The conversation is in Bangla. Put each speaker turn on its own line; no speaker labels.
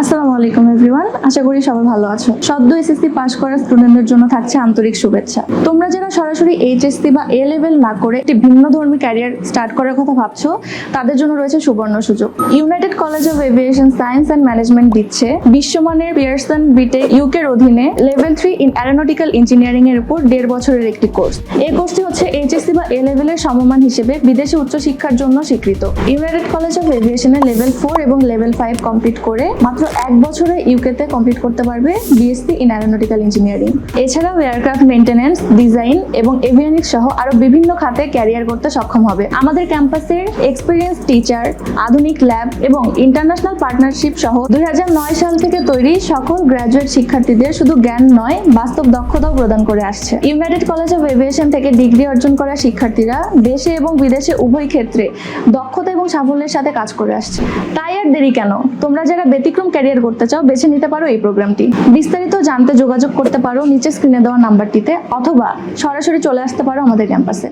আসসালামু আলাইকুম এভরিওয়ান, আশা করি সবাই ভালো আছো। সদ্য এসএসসি পাস করা স্টুডেন্টদের জন্য থাকছে আন্তরিক শুভেচ্ছা। তোমরা যারা সরাসরি এইচএসসি বা এ লেভেল না করে একটি ভিন্নধর্মী ক্যারিয়ার স্টার্ট করার কথা ভাবছো, তাদের জন্য রয়েছে সুবর্ণ সুযোগ। United college of aviation science and management দিচ্ছে বিশ্বমানের পিয়ারসন বিটেক ইউকের অধীনে লেভেল 3 ইন অ্যারোনটিক্যাল ইঞ্জিনিয়ারিং এর উপর 1.5 বছরের একটি কোর্স। এই কোর্সটি হচ্ছে এইচএসসি বা এ লেভেলের সমমান হিসেবে বিদেশে উচ্চশিক্ষার জন্য স্বীকৃত। ইউনাইটেড কলেজ অফ এভিয়েশনের লেভেল 4 এবং লেভেল 5 কমপ্লিট করে মাত্র 1 বছরে ইউকেতে কমপ্লিট করতে পারবে বিএসসি ইন অ্যারোনটিক্যাল ইঞ্জিনিয়ারিং। এছাড়াও এয়ারক্রাফট মেইনটেনেন্স, ডিজাইন এবং এভিয়নিক্স সহ আরো বিভিন্ন খাতে ক্যারিয়ার করতে সক্ষম হবে। আমাদের ক্যাম্পাসের এক্সপিরিয়েন্স টিচার, আধুনিক ল্যাব এবং ইন্টারন্যাশনাল পার্টনারশিপ সহ 2009 সাল থেকে তৈরি সকল গ্র্যাজুয়েট শিক্ষার্থীদের শুধু জ্ঞান নয়, বাস্তব দক্ষতাও প্রদান করে আসছে। ইউনাইটেড কলেজ অফ এভিয়েশন থেকে ডিগ্রি অর্জন করা শিক্ষার্থীরা দেশে এবং বিদেশে উভয় ক্ষেত্রে দক্ষতা এবং সাফল্যের সাথে কাজ করে আসছে। তাই আর দেরি কেন? তোমরা যারা ব্যতিক্রম ক্যারিয়ার করতে চাও, বেছে নিতে পারো এই প্রোগ্রামটি। বিস্তারিত জানতে যোগাযোগ করতে পারো নিচে স্ক্রিনে দেওয়া নাম্বারটিতে, অথবা সরাসরি চলে আসতে পারো আমাদের ক্যাম্পাসে।